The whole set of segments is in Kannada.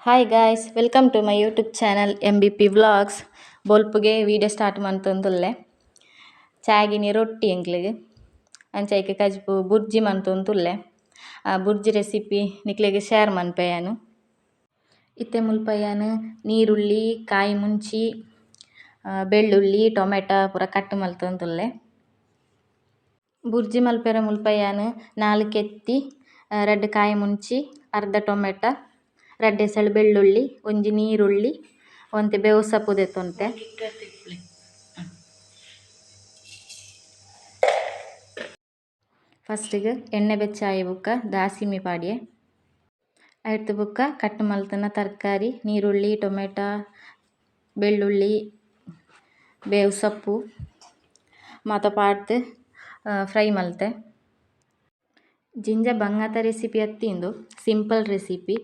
Hi guys, welcome to my YouTube channel MBP ವ್ಲಾಗ್ಸ್. ಬೊಲ್ಪುಗೆ ವೀಡಿಯೋ ಸ್ಟಾರ್ಟ್ ಮಂತೊಂದುಲ್ಲೆ. ಚಾಗಿನಿ ರೊಟ್ಟಿ ಎಂಕ್ಲೆಗ್ ಅಂಚೈಕೆ ಕಜ್ಪು ಬುರ್ಜಿ ಮಂತೊಂದುಲ್ಲೆ. ಆ ಬುರ್ಜಿ ರೆಸಿಪಿ ನಿಕ್ಲೆಗ್ ಶೇರ್ ಮನ್ಪೆಯಾನು. ಇತ್ತೆ ಮುಲ್ಪಯ್ಯಾನು ನೀರುಳ್ಳಿ, ಕಾಯಿ ಮುಂಚಿ, ಬೆಳ್ಳುಳ್ಳಿ, ಟೊಮೆಟೊ ಪೂರ ಕಟ್ ಮಲ್ತೊಂದುಲ್ಲೆ. ಬುರ್ಜಿ ಮಲ್ಪೆರೆ ಮುಲ್ಪಯ್ಯಾನು 4 ಎತ್ತಿ, 2 ಕಾಯಿ ಮುಂಚಿ, ಅರ್ಧ ಟೊಮೆಟೊ, 2 ಎಸಳು ಬೆಳ್ಳುಳ್ಳಿ, ಒಂಜಿ ನೀರುಳ್ಳಿ, ಒಂತೆ ಬೇವು ಸೊಪ್ಪು ದೆತ್ತೊಂತೆ. ಫಸ್ಟಿಗೆ ಎಣ್ಣೆ ಬೆಚ್ಚಾಯಿ ಬುಕ್ಕ ದಾಸಿಮಿ ಪಾಡ್ಯೆ ಐತು ಬುಕ್ಕ ಕಟ್ ಮಲ್ತನ ತರಕಾರಿ ನೀರುಳ್ಳಿ, ಟೊಮೆಟೊ, ಬೆಳ್ಳುಳ್ಳಿ, ಬೇವು ಸೊಪ್ಪು ಮಾತ ಪಾಡ್ದು ಫ್ರೈ ಮಲ್ತೆ. ಜಿಂಜ ಬಂಗಾತ ರೆಸಿಪಿ ಅತ್ತಿಂದು ಸಿಂಪಲ್ ರೆಸಿಪಿ.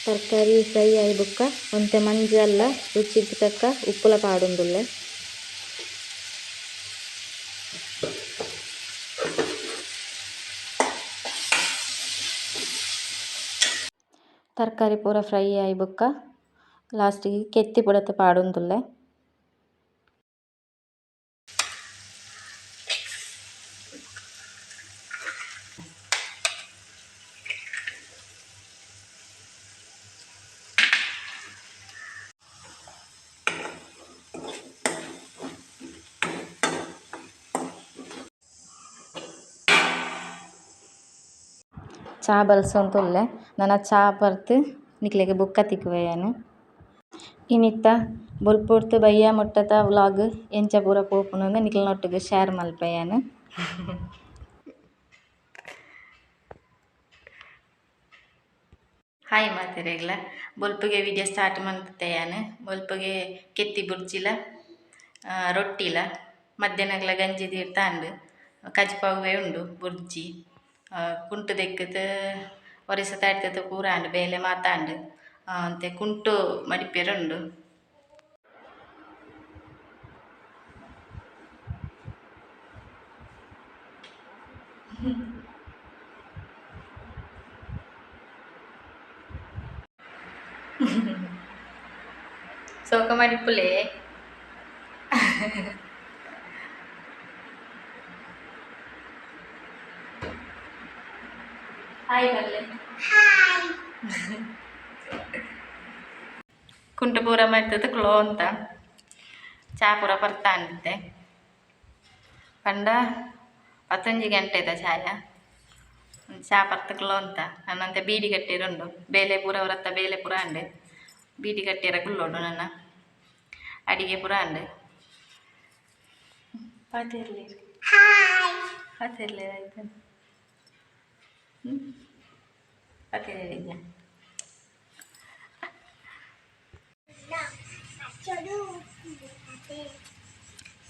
ತರಕಾರಿ ಫ್ರೈ ಆಗಿ ಬುಕ್ಕ ಒಂತೆ ಮಂಜಲ್ಲ ರುಚಿಗೆ ತಕ್ಕ ಉಪ್ಪುಲ ಪಾಡುಂದುಲ್ಲೆ. ತರಕಾರಿ ಪೂರ ಫ್ರೈ ಆಗಿ ಬುಕ್ಕ ಲಾಸ್ಟಿಗೆ ಕೆತ್ತಿ ಪುಡತೆ ಪಾಡುಂದುಲ್ಲೆ. ಚಾ ಬಲ್ಸೊಂದುಲ್ಲೆ. ನನ್ನ ಚಾ ಬರ್ತು ನಿಕ್ಲೆಗೆ ಬುಕ್ಕ ತಿಕ್ಕುವೆಯಾನು. ಇನ್ನಿತ್ತ ಬೊಲ್ಪುರ್ತು ಬಯ್ಯ ಮುಟ್ಟದ ವ್ಲಾಗ್ ಎಂಚ ಪೂರ ಪೋಪುನಂದು ನಿಕ್ಲನೊಟ್ಟಿಗೆ ಶೇರ್ ಮಲ್ಪೆಯಾನು. ಹಾಯ್ ಮಾತೆರೆಗ್ಲ ಬೊಲ್ಪುಗೆ ವಿಡಿಯೋ ಸ್ಟಾರ್ಟ್ ಮಂತೆಯಾನು. ಬೊಲ್ಪುಗೆ ಕೆತ್ತಿ ಬುರ್ಜಿಲ ರೊಟ್ಟಿಲ ಮಧ್ಯಾಹ್ನಗ್ಲ ಗಂಜಿ ದೀರ್ ತಾಂಡು ಕಜ್ಪಾವೇ ಉಂಡು ಬುರ್ಜಿ ಕುಂಟು ದೆಕ್ಕುದು ಒರಿಸ ತಾಡ್ತದ ಪೂರ ಅಂಡು ಬೇಲೆ ಮಾತಾಂಡು ಅಂತೆ ಕುಂಟು ಮಡಿಪೆರುಂಡು. ಸೋಕ ಮಡಿಪುಲೆ ಹಾಯ್ ಬಲ್ಲೆ ಕುಂಟು ಪೂರ ಮಾಡ್ತದ ಕ್ಲೋ ಅಂತ ಚಾ ಪೂರ ಬರ್ತಾ ಅಂತೆ ಪಂಡ 11 ಗಂಟೆದ ಚಾಯ ಚಾ ಪರ್ತಕ್ಲೋ ಅಂತ ನನ್ನಂತೆ ಬೀಡಿ ಕಟ್ಟಿರುಂಡು ಬೇಲೆ ಪೂರ ಹೊರತ್ತ ಬೇಲೆ ಪೂರ ಅಂಡು ಬೀಡಿ ಕಟ್ಟಿರ ಕುಲ್ಲೋಡು ನನ್ನ ಅಡಿಗೆ ಪೂರ ಅಂಡು ಪಾತಿರ್ಲಿ ಪಾತಿರ್ಲಿ ಆಯ್ತು ಪಾತಿರ್ಲಿದ್ಯಾ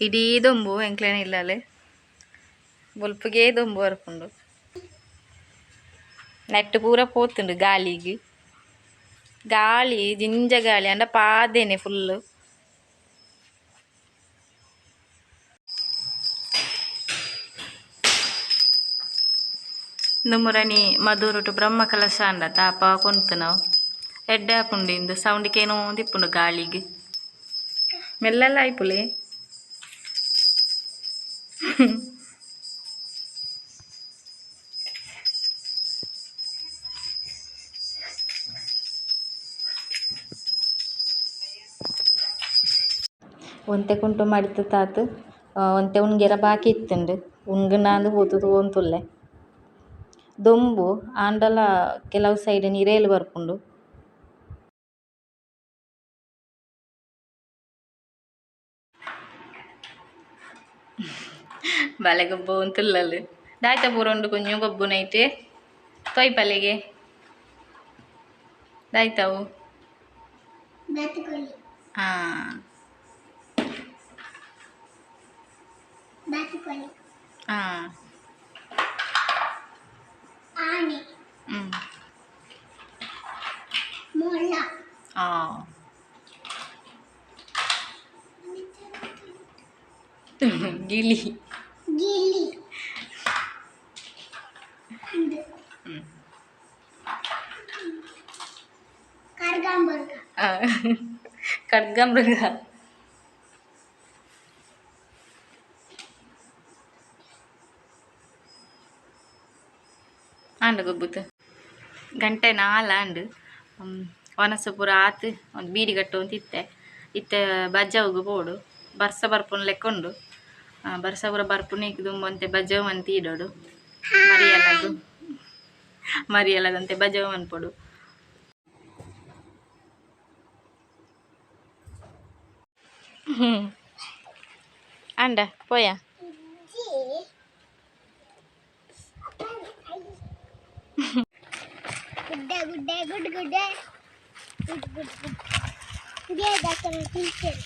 ಇಡೀ ದೊಂಬು ಎಂಕ್ಲೇನ ಇಲ್ಲಲೆ ಬೊಲ್ಪುಗೇ ದೊಂಬು ಬರ್ಪುಂಡು ನೆಟ್ ಪೂರ ಪೋತುಂಡು ಗಾಳಿಗೆ ಗಾಳಿ ಜಿಂಜ ಗಾಳಿ ಅಂಡ ಪಾದೇನೆ ಫುಲ್ಲು. ನುಮುರನಿ ಮಧುರುಟು ಬ್ರಹ್ಮ ಕಲಶ ಅಂಡ ತಾಪ ಕೊಂತು ನಾವು ಎಡ್ಡೆ ಹಾಪುಂಡು ಇಂದು ಸೌಂಡಿಕೇನೋ ದಿಪ್ಪುಂಡು ಗಾಳಿಗೆ ಮೆಲ್ಲೆಲ್ಲ ಆಯ್ಪುಲೆ. ಒಂತೆ ಕುಂಟು ಮಡಿತು ತಾತು ಒಂತೆ ಉಣ್ಗೆರ ಬಾಕಿ ಇತ್ತುಂಡು ಉಣ್ಗನಾಂದು ಹೋತು ತೋಂತುಲ್ಲೆ. ದೊಂಬು ಆಂಡಲ ಕೆಲವು ಸೈಡ್ ನೀರೇಲು ಬರ್ಪುಂಡು. ಬಲೆ ಗೊಬ್ಬ ಉಂತುಲ್ಲಲು ದಾಯ್ತ ಪೂರ ಉಂಡು ಕುಂಜು ಗೊಬ್ಬು ನೈಟ್ ತೊಯ್ ಪಲೆಗೆ ದಾಯ್ತಾವು ಬಾತುಕೋಳಿ ಹಾಂ ಬಾತುಕೋಳಿ ಹಾಂ ಆನೆ ಹ್ಞೂ ಮೊಲ ಹಾಂ ಗಿಳಿ ಗಿಳಿ ಹ್ಞೂ ಖಡ್ಗಮೃಗ ಖಡ್ಗಮೃಗ ಆಂಡ ಗೊಬ್ಬುತ್ತು ಗಂಟೆ ನಾಲಾಂಡು ಒನಸ ಪೂರ ಆತು ಒಂದು ಬೀಡಿ ಕಟ್ಟು ಅಂತ ಇತ್ತೆ ಬಜ್ಜವ್ಗ ಪೋಡು ಬರ್ಸ ಬರ್ಪುನ ಲೆಕ್ಕೊಂಡು ಬರ್ಸ ಪೂರ ಬರ್ಪುನ ದುಂಬಂತೆ ಬಜ್ಜವ್ ಅಂತ ಇಡೋಡು ಮರಿಯಲ್ಲದಂತೆ ಬಜವ್ ಅನ್ಪೊಡು ಅಂಡ ಪೋಯ ಗುಡ್ಡೆ ಗುಡ್ಡೆ ಗುಡ್ ಗುಡ್ಡೆ ಗುಡ್ ಗುಡ್ ಗುಡ್ ಗುಡ್ಡೆ ಟೀಚರ್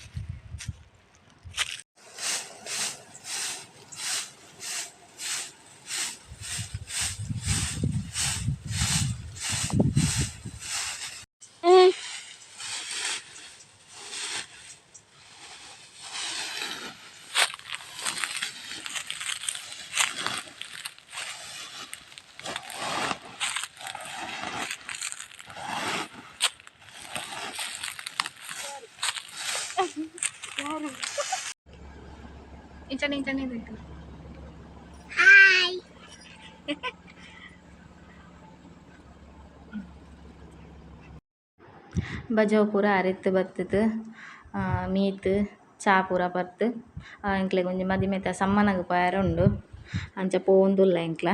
ಇಂಚನೆ ಹಾಯ್ ಬಜವ್ ಪೂರ ಅರೆತ್ ಬತ್ತದು ಮೀತ್ ಚಾ ಪೂರ ಬರ್ತ್ ಎಂಕ್ಲೆಗ್ ಒಂಜಿ ಮದಿಮೆತ ಸಮ್ಮನಗ್ ಪಾಯರುಂಡು ಅಂಚ ಪೋವೊಂದುಲ್ಲ ಎಂಕ್ಲ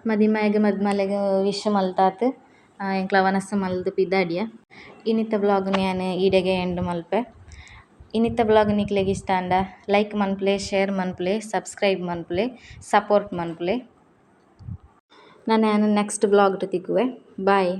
ಮದಿಮಾಯಿಗೆ ಮದ್ಮಲೆಗ್ ವಿಶ್ ಮಲ್ತಾತ್ ಎಂಕ್ಲ ವನಸ ಮಲ್ದ್ ಪಿದಾಡಿಯ ಇನ್ನಿತ್ತ ಬ್ಲಾಗ್ ನಾನು ಈಡೆಗೆ ಎಂಡ್ ಮಲ್ಪೆ ಇನ್ನಿತ್ತ ಬ್ಲಾಗ್ ನಿಕ್ಲೆಗ್ ಇಷ್ಟ ಅಂಡ ಲೈಕ್ ಮನ್ಪುಲೆ ಶೇರ್ ಮನ್ಪುಲೆ ಸಬ್ಸ್ಕ್ರೈಬ್ ಮನ್ಪುಲೆ ಸಪೋರ್ಟ್ ಮನ್ಪುಲೆ ನಾನು ನೆಕ್ಸ್ಟ್ ಬ್ಲಾಗ್ ತಿಕ್ಕುವೆ ಬಾಯ್.